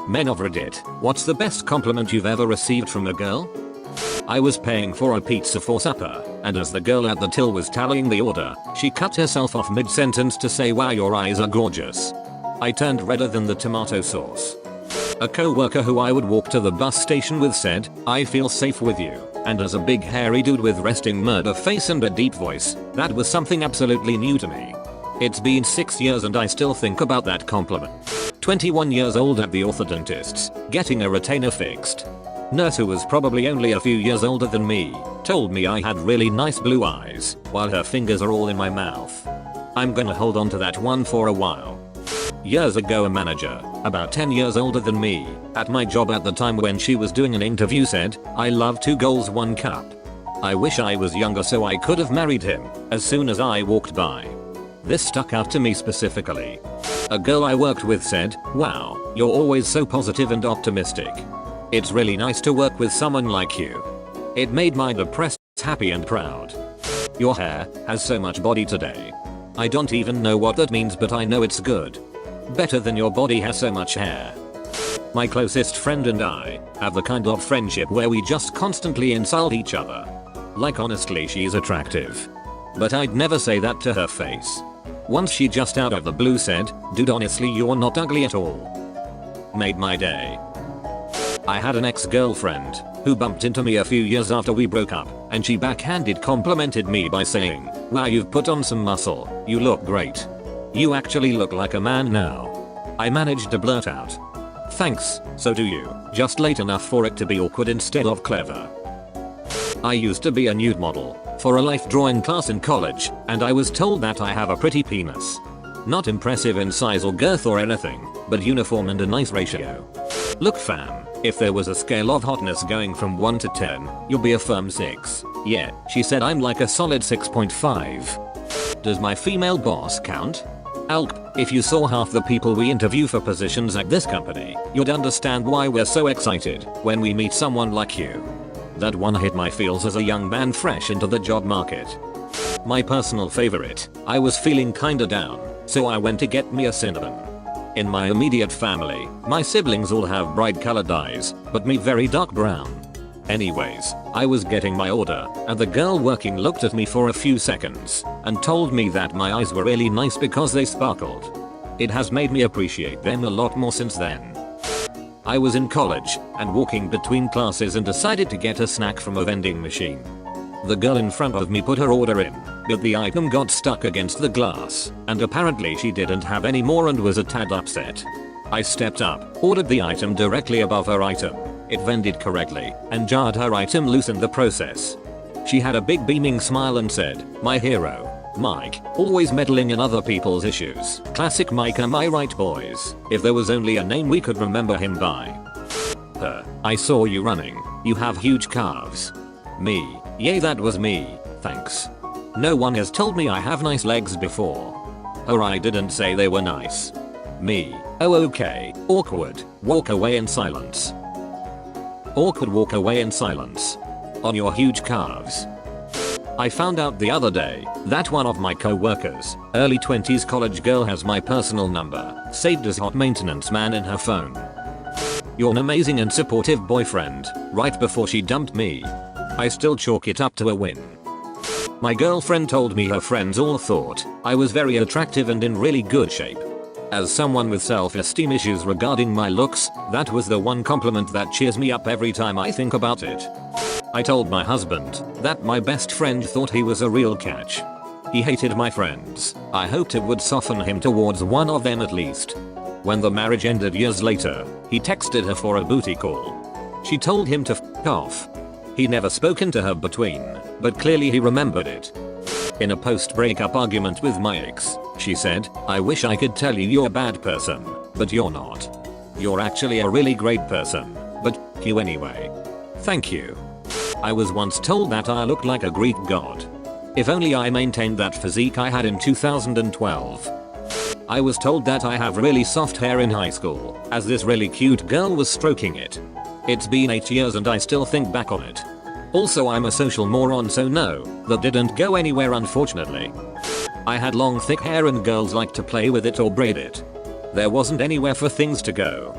Men of Reddit, what's the best compliment you've ever received from a girl? I was paying for a pizza for supper, and as the girl at the till was tallying the order, she cut herself off mid-sentence to say, "Wow, your eyes are gorgeous." I turned redder than the tomato sauce. A co-worker who I would walk to the bus station with said, "I feel safe with you," and as a big hairy dude with resting murder face and a deep voice, that was something absolutely new to me. It's been 6 years and I still think about that compliment. 21 years old at the orthodontist's, getting a retainer fixed. Nurse who was probably only a few years older than me, told me I had really nice blue eyes, while her fingers are all in my mouth. I'm gonna hold on to that one for a while. Years ago, a manager, about 10 years older than me, at my job at the time when she was doing an interview said, "I love 2 goals 1 cup." I wish I was younger so I could have married him as soon as I walked by. This stuck out to me specifically. A girl I worked with said, "Wow, you're always so positive and optimistic. It's really nice to work with someone like you." It made my depressed happy and proud. "Your hair has so much body today." I don't even know what that means, but I know it's good. Better than your body has so much hair. My closest friend and I have the kind of friendship where we just constantly insult each other. Like, honestly, she's attractive. But I'd never say that to her face. Once she just out of the blue said, "Dude, honestly, you're not ugly at all." Made my day. I had an ex-girlfriend who bumped into me a few years after we broke up, and she backhanded complimented me by saying, "Wow, you've put on some muscle, you look great. You actually look like a man now." I managed to blurt out, "Thanks, so do you," just late enough for it to be awkward instead of clever. I used to be a nude model for a life drawing class in college, and I was told that I have a pretty penis. Not impressive in size or girth or anything, but uniform and a nice ratio. "Look fam, if there was a scale of hotness going from 1 to 10, you'll be a firm 6. Yeah," she said, "I'm like a solid 6.5. Does my female boss count? Alp, if you saw half the people we interview for positions at this company, you'd understand why we're so excited when we meet someone like you." That one hit my feels as a young man fresh into the job market. My personal favorite, I was feeling kinda down, so I went to get me a cinnamon. In my immediate family, my siblings all have bright colored eyes, but me very dark brown. Anyways, I was getting my order, and the girl working looked at me for a few seconds, and told me that my eyes were really nice because they sparkled. It has made me appreciate them a lot more since then. I was in college, and walking between classes and decided to get a snack from a vending machine. The girl in front of me put her order in, but the item got stuck against the glass, and apparently she didn't have any more and was a tad upset. I stepped up, ordered the item directly above her item. It vended correctly, and jarred her item loose in the process. She had a big beaming smile and said, "My hero, Mike, always meddling in other people's issues. Classic Mike, am I right boys? If there was only a name we could remember him by." Her, "I saw you running. You have huge calves." Me, "Yay, that was me, thanks. No one has told me I have nice legs before." Her, "I didn't say they were nice." Me, "Oh okay, awkward, walk away in silence." Awkward, walk away in silence. On your huge calves. I found out the other day that one of my co-workers, early 20s college girl, has my personal number saved as hot maintenance man in her phone. "You're an amazing and supportive boyfriend," right before she dumped me. I still chalk it up to a win. My girlfriend told me her friends all thought I was very attractive and in really good shape. As someone with self-esteem issues regarding my looks, that was the one compliment that cheers me up every time I think about it. I told my husband that my best friend thought he was a real catch. He hated my friends. I hoped it would soften him towards one of them at least. When the marriage ended years later, he texted her for a booty call. She told him to f off. He never spoken to her between, but clearly he remembered it. In a post-breakup argument with my ex, she said, "I wish I could tell you you're a bad person, but you're not. You're actually a really great person, but f you anyway. Thank you." I was once told that I looked like a Greek god. If only I maintained that physique I had in 2012. I was told that I have really soft hair in high school, as this really cute girl was stroking it. It's been 8 years and I still think back on it. Also, I'm a social moron, so no, that didn't go anywhere unfortunately. I had long thick hair and girls liked to play with it or braid it. There wasn't anywhere for things to go.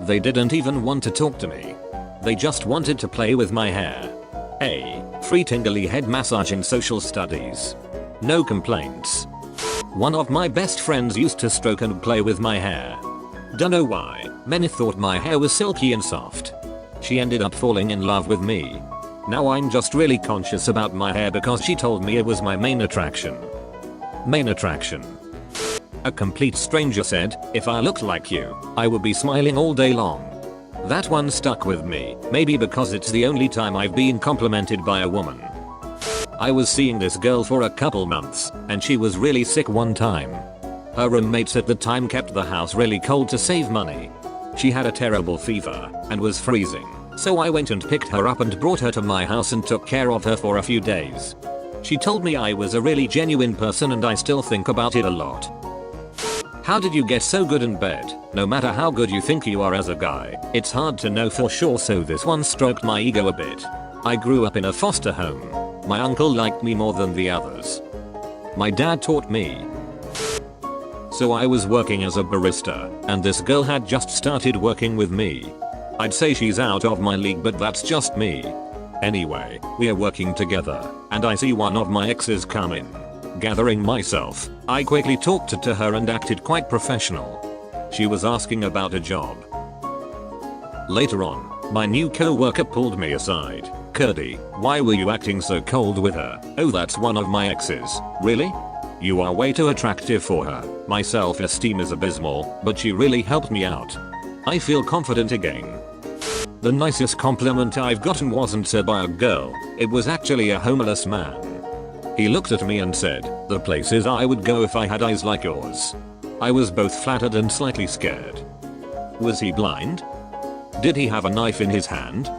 They didn't even want to talk to me. They just wanted to play with my hair. A free tingly head massage in social studies. No complaints. One of my best friends used to stroke and play with my hair. Dunno why, many thought my hair was silky and soft. She ended up falling in love with me. Now I'm just really conscious about my hair because she told me it was my main attraction. Main attraction. A complete stranger said, if I looked like you, I would be smiling all day long. That one stuck with me, maybe because it's the only time I've been complimented by a woman. I was seeing this girl for a couple months, and she was really sick one time. Her roommates at the time kept the house really cold to save money. She had a terrible fever, and was freezing, so I went and picked her up and brought her to my house and took care of her for a few days. She told me I was a really genuine person and I still think about it a lot. How did you get so good in bed? No matter how good you think you are as a guy, it's hard to know for sure, so this one stroked my ego a bit. I grew up in a foster home. My uncle liked me more than the others. My dad taught me. So I was working as a barista, and this girl had just started working with me. I'd say she's out of my league, but that's just me. Anyway, we are working together, and I see one of my exes come in. Gathering myself, I quickly talked to her and acted quite professional. She was asking about a job. Later on, my new co-worker pulled me aside. Curdy, why were you acting so cold with her? Oh, that's one of my exes. Really? You are way too attractive for her. My self-esteem is abysmal, but she really helped me out. I feel confident again. The nicest compliment I've gotten wasn't said by a girl, it was actually a homeless man. He looked at me and said, the places I would go if I had eyes like yours. I was both flattered and slightly scared. Was he blind? Did he have a knife in his hand?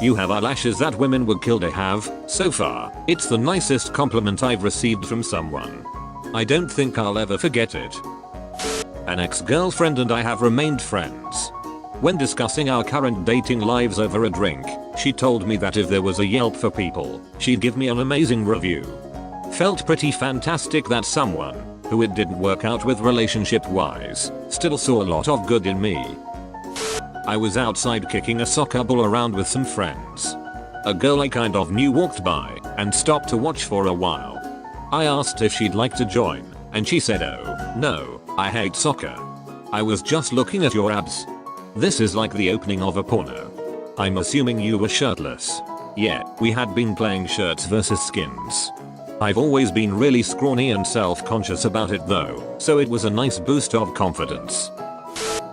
You have eyelashes that women would kill to have. So far, it's the nicest compliment I've received from someone. I don't think I'll ever forget it. An ex-girlfriend and I have remained friends. When discussing our current dating lives over a drink, she told me that if there was a Yelp for people, she'd give me an amazing review. Felt pretty fantastic that someone, who it didn't work out with relationship-wise, still saw a lot of good in me. I was outside kicking a soccer ball around with some friends. A girl I kind of knew walked by and stopped to watch for a while. I asked if she'd like to join, and she said, oh, no, I hate soccer. I was just looking at your abs. This is like the opening of a porno. I'm assuming you were shirtless. Yeah, we had been playing shirts versus skins. I've always been really scrawny and self-conscious about it though, so it was a nice boost of confidence.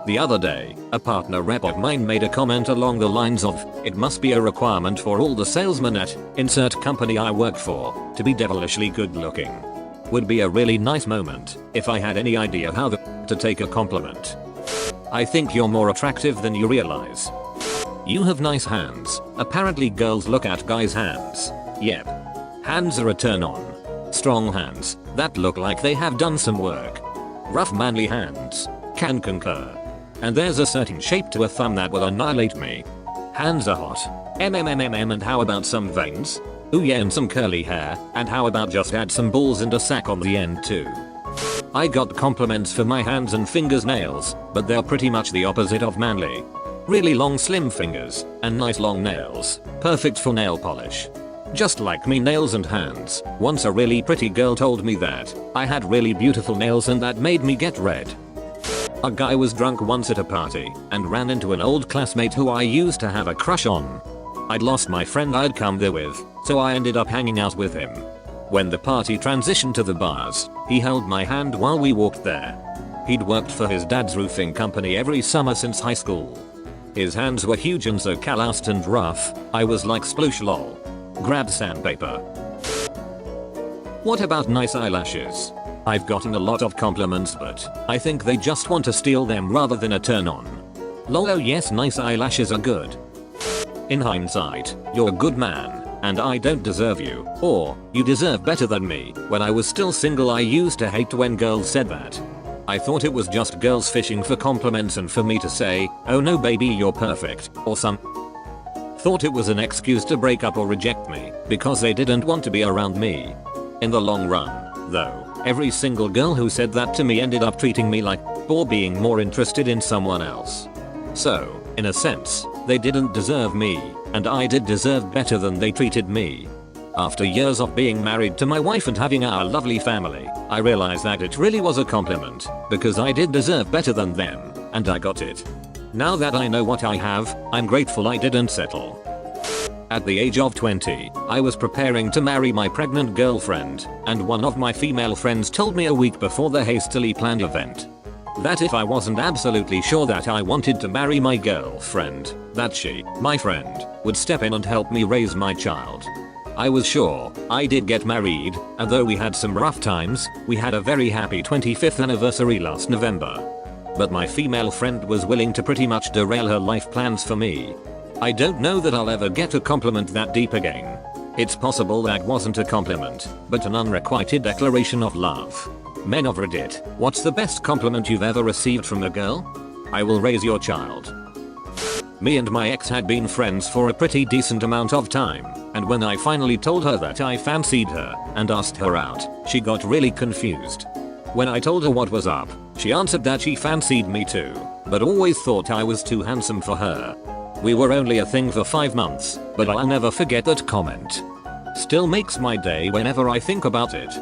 The other day, a partner rep of mine made a comment along the lines of, it must be a requirement for all the salesmen at insert company I work for to be devilishly good looking. Would be a really nice moment if I had any idea how to take a compliment. I think you're more attractive than you realize. You have nice hands. Apparently girls look at guys' hands. Yep. Hands are a turn on. Strong hands that look like they have done some work. Rough manly hands. Can concur. And there's a certain shape to a thumb that will annihilate me. Hands are hot. And how about some veins? Ooh yeah, and some curly hair, and how about just add some balls and a sack on the end too. I got compliments for my hands and fingers nails, but they're pretty much the opposite of manly. Really long slim fingers, and nice long nails, perfect for nail polish. Just like me nails and hands. Once a really pretty girl told me that I had really beautiful nails and that made me get red. A guy was drunk once at a party and ran into an old classmate who I used to have a crush on. I'd lost my friend I'd come there with, so I ended up hanging out with him. When the party transitioned to the bars, he held my hand while we walked there. He'd worked for his dad's roofing company every summer since high school. His hands were huge and so calloused and rough, I was like sploosh lol. Grab sandpaper. What about nice eyelashes? I've gotten a lot of compliments, but I think they just want to steal them rather than a turn on. Lol, oh yes, nice eyelashes are good. In hindsight, you're a good man. And I don't deserve you, or you deserve better than me. When I was still single I used to hate when girls said that. I thought it was just girls fishing for compliments and for me to say, oh no baby you're perfect, or thought it was an excuse to break up or reject me, because they didn't want to be around me. In the long run, though, every single girl who said that to me ended up treating me like, or being more interested in someone else. So, in a sense, they didn't deserve me, and I did deserve better than they treated me. After years of being married to my wife and having our lovely family, I realized that it really was a compliment, because I did deserve better than them, and I got it. Now that I know what I have, I'm grateful I didn't settle. At the age of 20, I was preparing to marry my pregnant girlfriend, and one of my female friends told me a week before the hastily planned event that if I wasn't absolutely sure that I wanted to marry my girlfriend, that she, my friend, would step in and help me raise my child. I was sure. I did get married, and though we had some rough times, we had a very happy 25th anniversary last November. But my female friend was willing to pretty much derail her life plans for me. I don't know that I'll ever get a compliment that deep again. It's possible that wasn't a compliment, but an unrequited declaration of love. Men of Reddit, what's the best compliment you've ever received from a girl? I will raise your child. Me and my ex had been friends for a pretty decent amount of time, and when I finally told her that I fancied her and asked her out, she got really confused. When I told her what was up, she answered that she fancied me too, but always thought I was too handsome for her. We were only a thing for 5 months, but I'll never forget that comment. Still makes my day whenever I think about it.